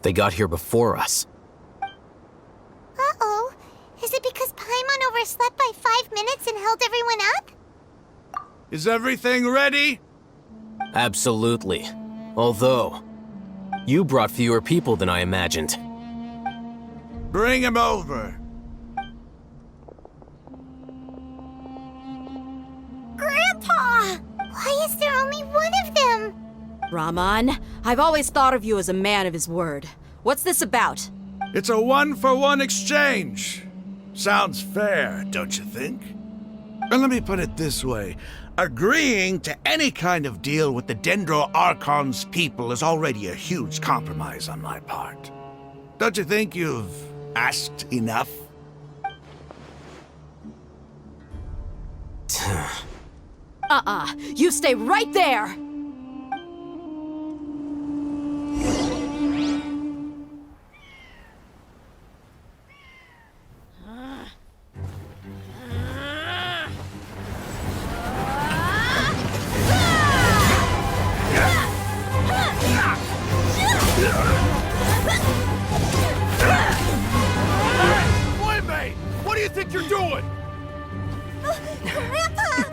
They got here before us. Uh-oh. Is it because Paimon overslept by 5 minutes and held everyone up? Is everything ready? Absolutely. Although, you brought fewer people than I imagined. Bring him over. Grandpa! Why is there only one of them? Raman, I've always thought of you as a man of his word. What's this about? It's a one-for-one exchange. Sounds fair, don't you think? And let me put it this way. Agreeing to any kind of deal with the Dendro Archon's people is already a huge compromise on my part. Don't you think you've asked enough? You stay right there! Playmate! What do you think you're doing? Grandpa!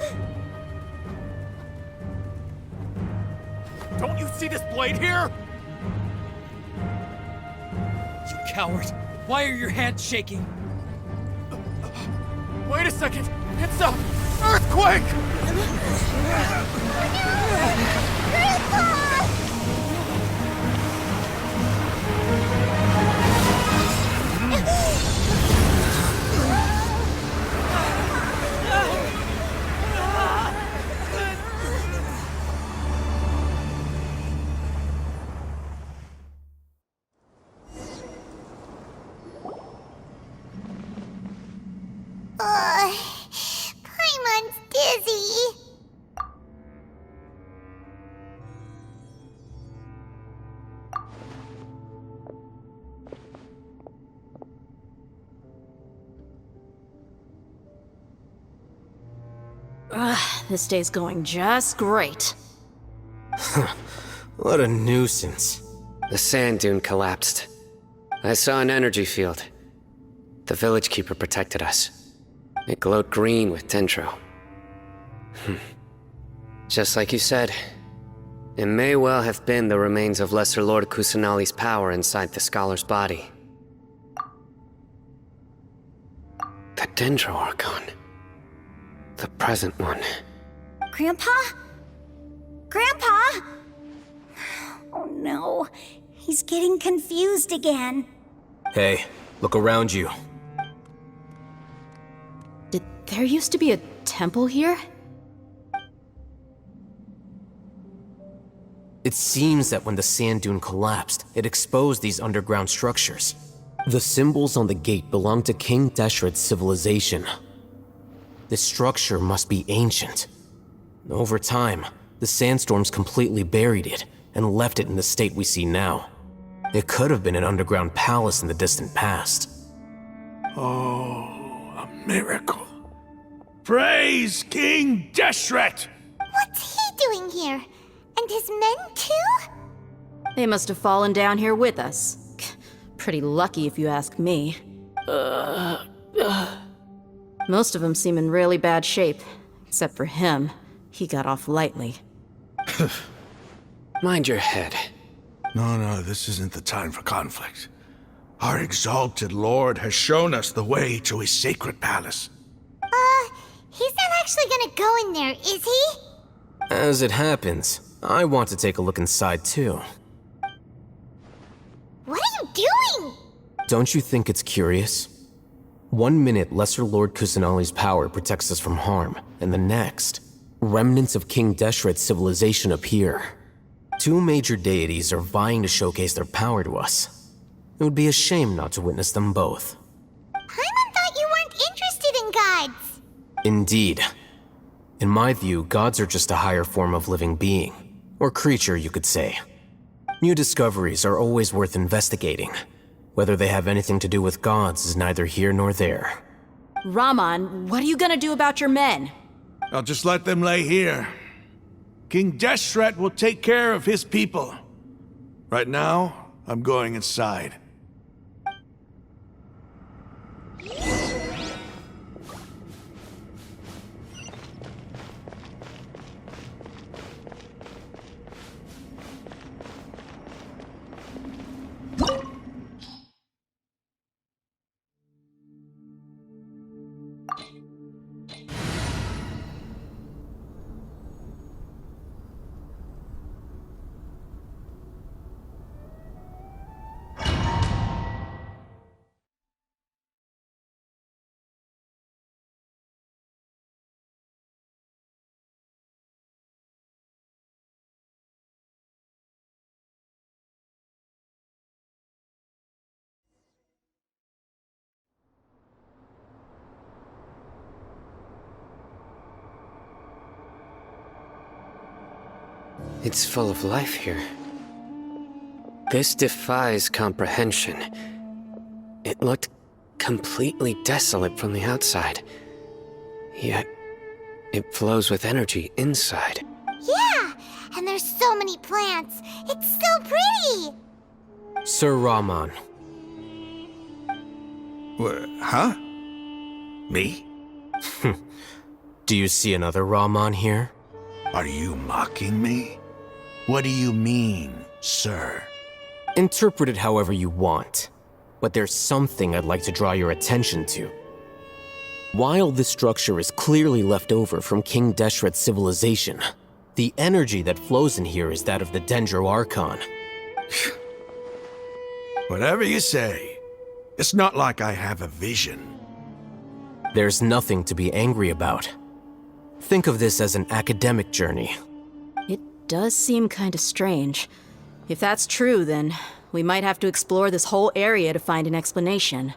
Don't you see this blade here? You coward! Why are your hands shaking? Wait a second! It's a earthquake! Grandpa! Paimon's dizzy. This day's going just great. What a nuisance. The sand dune collapsed. I saw an energy field. The village keeper protected us. It glowed green with dendro. Just like you said, it may well have been the remains of Lesser Lord Kusanali's power inside the scholar's body. The Dendro Archon. The present one. Grandpa? Grandpa? Oh no, he's getting confused again. Hey, look around you. Did there used to be a temple here? It seems that when the sand dune collapsed, it exposed these underground structures. The symbols on the gate belong to King Deshrets' civilization. This structure must be ancient. Over time, the sandstorms completely buried it and left it in the state we see now. It could have been an underground palace in the distant past. Oh, a miracle. Praise King Deshret! What's he doing here? And his men too? They must have fallen down here with us. Pretty lucky if you ask me. Most of them seem in really bad shape, except for him. He got off lightly. Mind your head. No, this isn't the time for conflict. Our exalted lord has shown us the way to his sacred palace. He's not actually gonna go in there, is he? As it happens, I want to take a look inside too. What are you doing? Don't you think it's curious? 1 minute, Lesser Lord Kusanali's power protects us from harm, and the next, remnants of King Deshrets' civilization appear. Two major deities are vying to showcase their power to us. It would be a shame not to witness them both. Paimon thought you weren't interested in gods. Indeed. In my view, gods are just a higher form of living being, or creature, you could say. New discoveries are always worth investigating. Whether they have anything to do with gods is neither here nor there. Raman, what are you gonna do about your men? I'll just let them lay here. King Deshret will take care of his people. Right now, I'm going inside. It's full of life here. This defies comprehension. It looked completely desolate from the outside. Yet, it flows with energy inside. Yeah, and there's so many plants. It's so pretty. Sir Rahman, Huh? Me? do you see another Rahman here? Are you mocking me? What do you mean, sir? Interpret it however you want, but there's something I'd like to draw your attention to. While this structure is clearly left over from King Deshrets' civilization, the energy that flows in here is that of the Dendro Archon. Whatever you say. It's not like I have a vision. There's nothing to be angry about. Think of this as an academic journey. It does seem kinda strange. If that's true, then we might have to explore this whole area to find an explanation.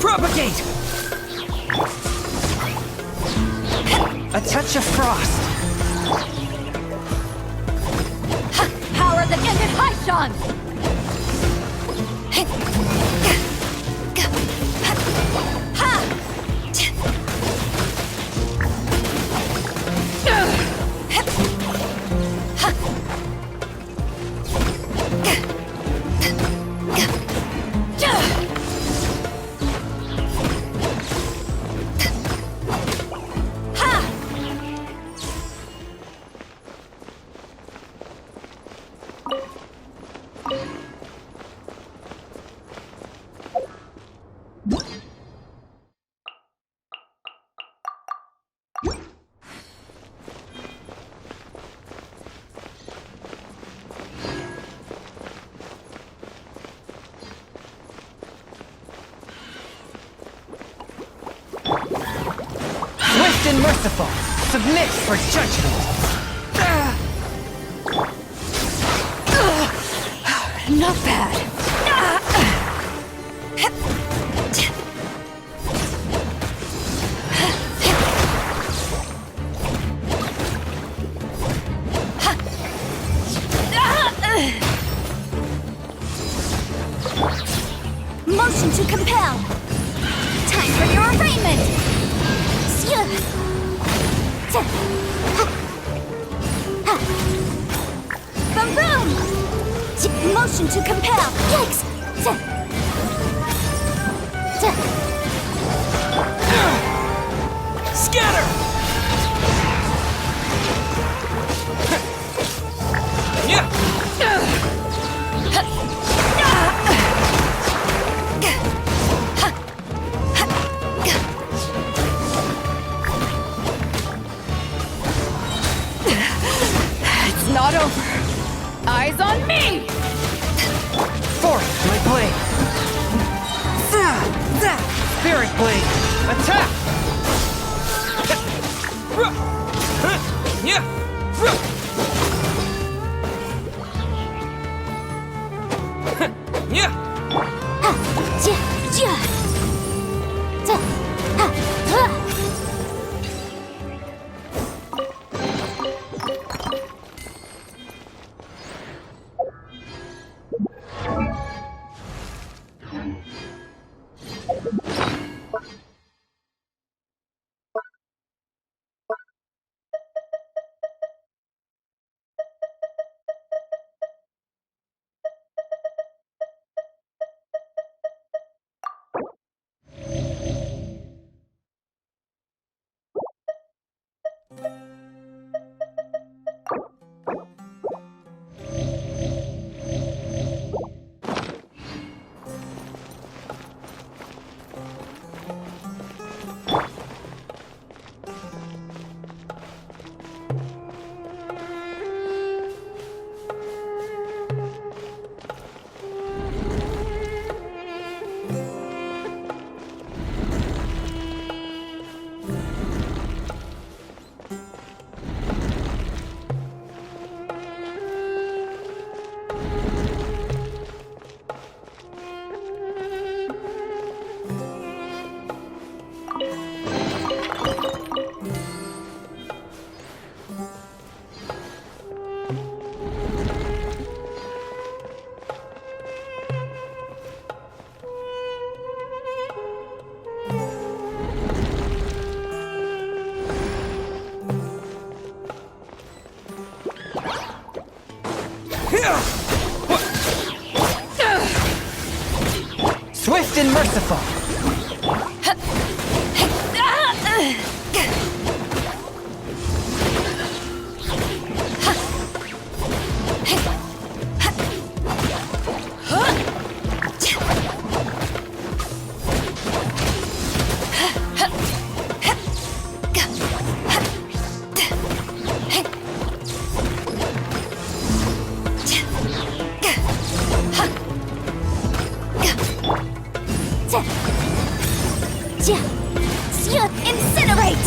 Propagate! A touch of frost. Power the Genshin Impact! Swift and merciful, submit for judgment. Not bad. motion to compel. Time for your arraignment. Boom boom. Motion to compel. Yikes. Scatter! Yeah! It's not over. Eyes on me! Force my blade. Spirit blade. Attack! Yeah! Yeah! Swift and merciful. Incinerate!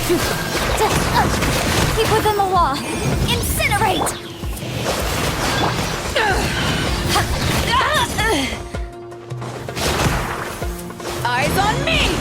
Keep within the law. Incinerate! Eyes on me!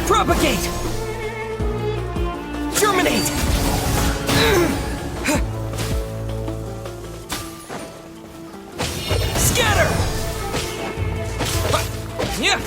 Propagate! Germinate! Scatter! Yeah!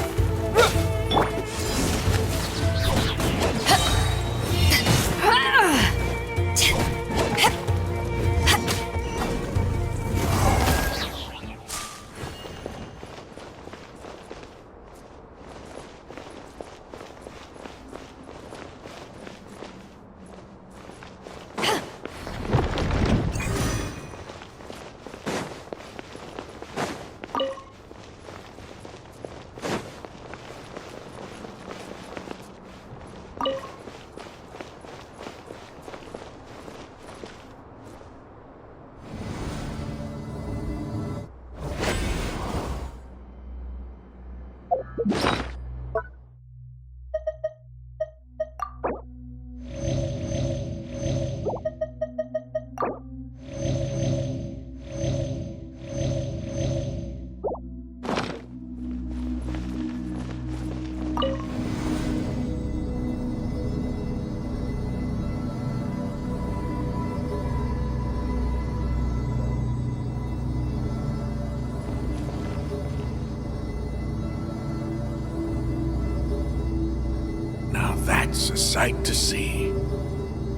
That's a sight to see.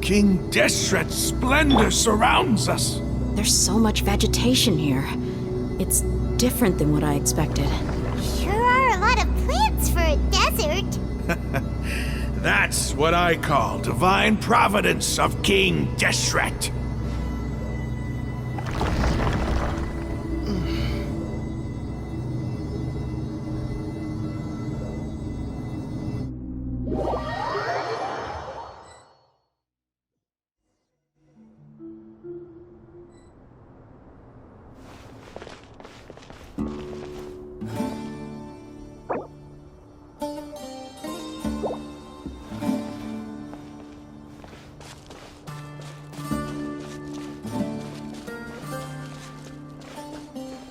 King Deshrets' splendor surrounds us. There's so much vegetation here. It's different than what I expected. Sure are a lot of plants for a desert. That's what I call divine providence of King Deshret.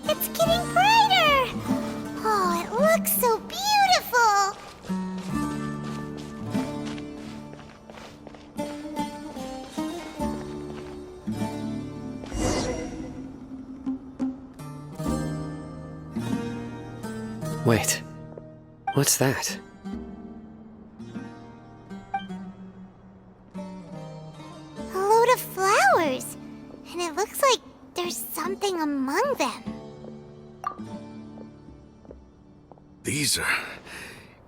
It's getting brighter! Oh, it looks so beautiful! Wait. What's that? A load of flowers. And it looks like there's something among them. These are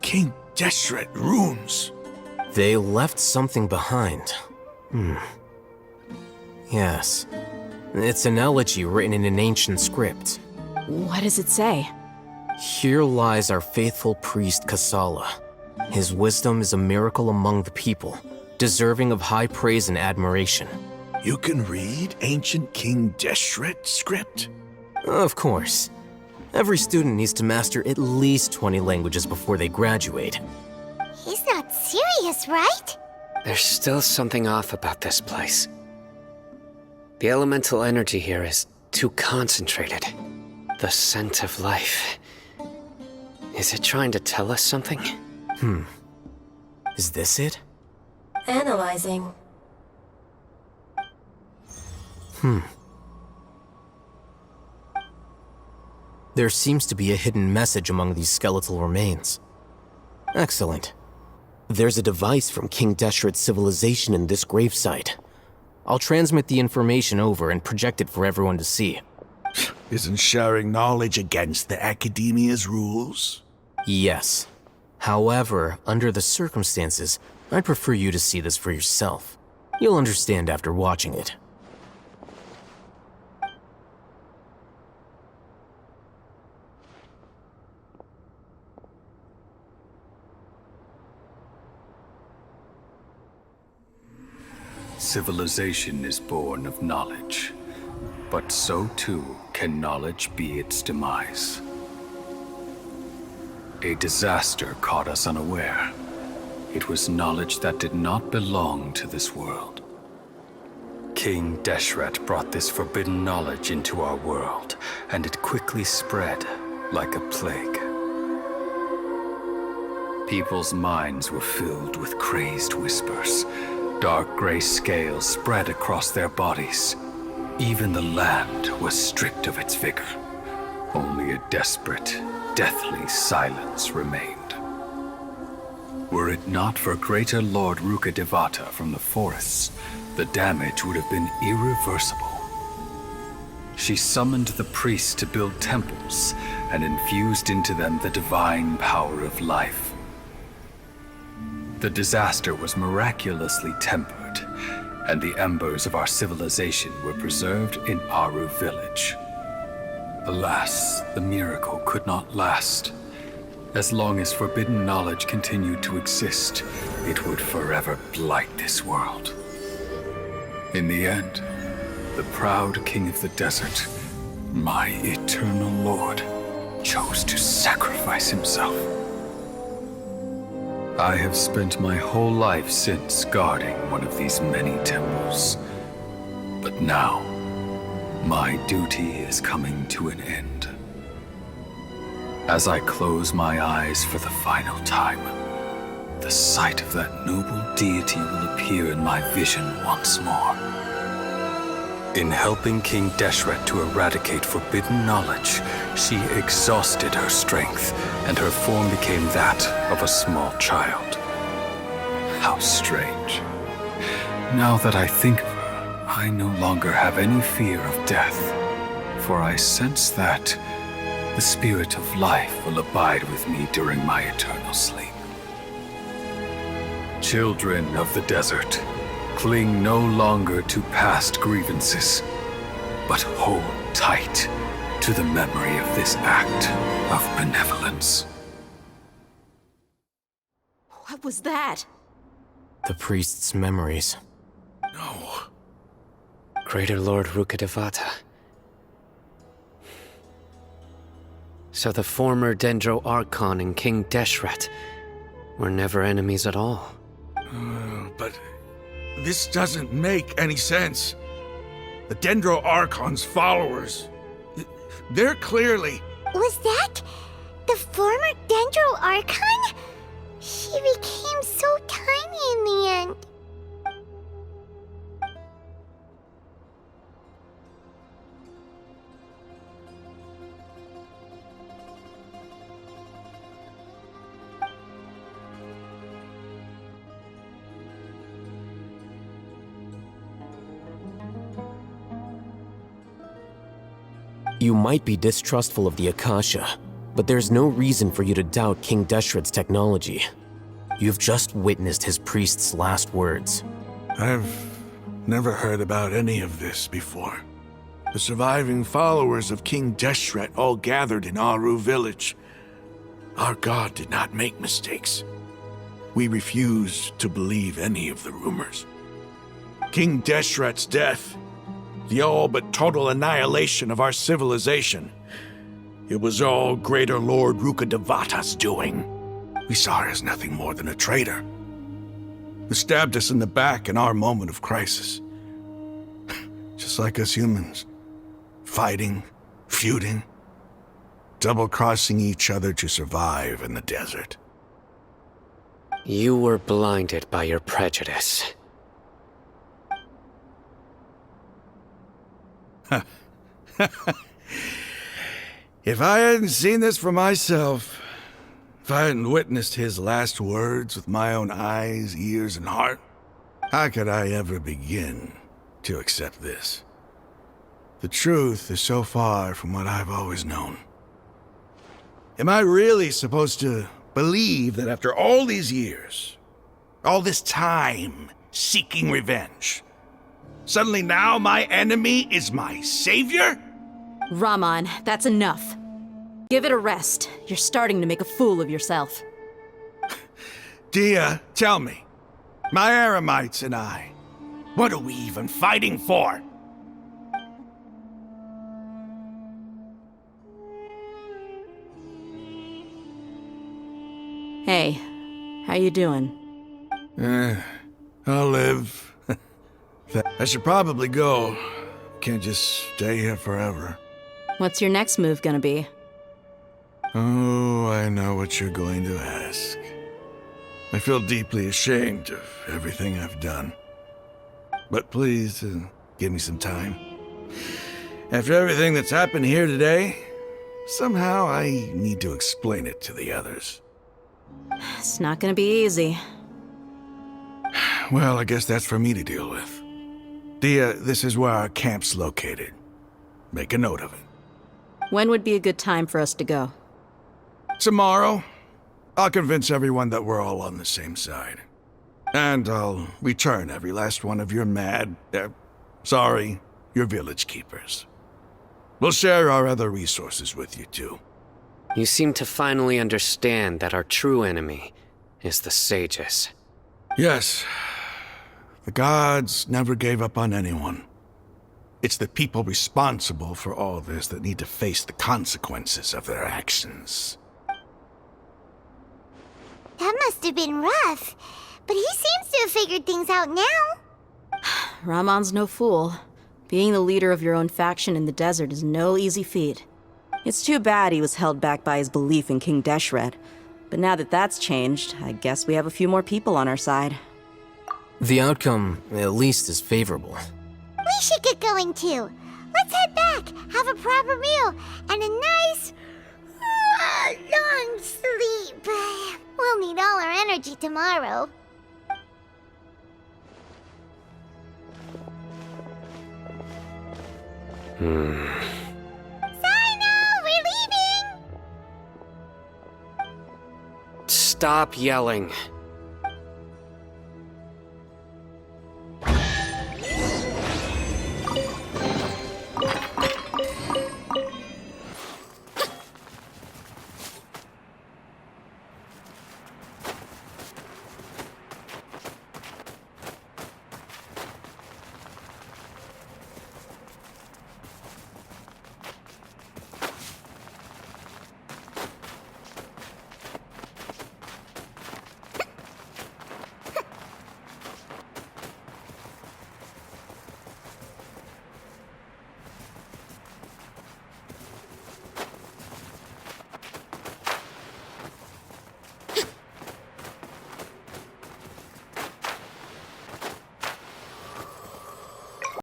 King Deshret runes. They left something behind. Yes. It's an elegy written in an ancient script. What does it say? Here lies our faithful priest Kasala. His wisdom is a miracle among the people, deserving of high praise and admiration. You can read ancient King Deshret script? Of course. Every student needs to master at least 20 languages before they graduate. He's not serious, right? There's still something off about this place. The elemental energy here is too concentrated. The scent of life. Is it trying to tell us something? Is this it? Analyzing. There seems to be a hidden message among these skeletal remains. Excellent. There's a device from King Deshrets' civilization in this gravesite. I'll transmit the information over and project it for everyone to see. Isn't sharing knowledge against the Academia's rules? Yes. However, under the circumstances, I'd prefer you to see this for yourself. You'll understand after watching it. Civilization is born of knowledge, but so too can knowledge be its demise. A disaster caught us unaware. It was knowledge that did not belong to this world. King Deshret brought this forbidden knowledge into our world, and it quickly spread like a plague. People's minds were filled with crazed whispers. Dark gray scales spread across their bodies. Even the land was stripped of its vigor. Only a desperate, deathly silence remained. Were it not for Greater Lord Rukkhadevata from the forests, the damage would have been irreversible. She summoned the priests to build temples and infused into them the divine power of life. The disaster was miraculously tempered, and the embers of our civilization were preserved in Aru village. Alas, the miracle could not last. As long as forbidden knowledge continued to exist, it would forever blight this world. In the end, the proud king of the desert, my eternal lord, chose to sacrifice himself. I have spent my whole life since guarding one of these many temples. But now, my duty is coming to an end. As I close my eyes for the final time, the sight of that noble deity will appear in my vision once more. In helping King Deshret to eradicate forbidden knowledge, she exhausted her strength, and her form became that of a small child. How strange. Now that I think of her, I no longer have any fear of death, for I sense that the spirit of life will abide with me during my eternal sleep. Children of the desert, cling no longer to past grievances, but hold tight to the memory of this act of benevolence. What was that? The priest's memories. No. Greater Lord Rukkhadevata. So the former Dendro Archon and King Deshret were never enemies at all. But this doesn't make any sense. The Dendro Archon's followers, they're clearly... Was that the former Dendro Archon? She became so tiny in the end. You might be distrustful of the Akasha, but there's no reason for you to doubt King Deshret's technology. You've just witnessed his priest's last words. I've never heard about any of this before. The surviving followers of King Deshret all gathered in Aru village. Our god did not make mistakes. We refused to believe any of the rumors. King Deshret's death, the all but total annihilation of our civilization, it was all Greater Lord Rukkhadevata's doing. We saw her as nothing more than a traitor, who stabbed us in the back in our moment of crisis. Just like us humans, fighting, feuding, double-crossing each other to survive in the desert. You were blinded by your prejudice. If I hadn't seen this for myself, if I hadn't witnessed his last words with my own eyes, ears, and heart, how could I ever begin to accept this? The truth is so far from what I've always known. Am I really supposed to believe that after all these years, all this time seeking revenge, suddenly now my enemy is my savior? Raman, that's enough. Give it a rest. You're starting to make a fool of yourself. Dia, tell me, my Eremites and I, what are we even fighting for? Hey, how you doing? I'll live. I should probably go. Can't just stay here forever. What's your next move gonna be? Oh, I know what you're going to ask. I feel deeply ashamed of everything I've done. But please, give me some time. After everything that's happened here today, somehow I need to explain it to the others. It's not gonna be easy. Well, I guess that's for me to deal with. Dia, this is where our camp's located. Make a note of it. When would be a good time for us to go? Tomorrow, I'll convince everyone that we're all on the same side. And I'll return every last one of your your village keepers. We'll share our other resources with you too. You seem to finally understand that our true enemy is the sages. Yes. The gods never gave up on anyone. It's the people responsible for all this that need to face the consequences of their actions. That must have been rough, but he seems to have figured things out now. Ramon's no fool. Being the leader of your own faction in the desert is no easy feat. It's too bad he was held back by his belief in King Deshret. But now that that's changed, I guess we have a few more people on our side. The outcome, at least, is favorable. We should get going too. Let's head back, have a proper meal, and a nice, long sleep. We'll need all our energy tomorrow. Sino, we're leaving! Stop yelling.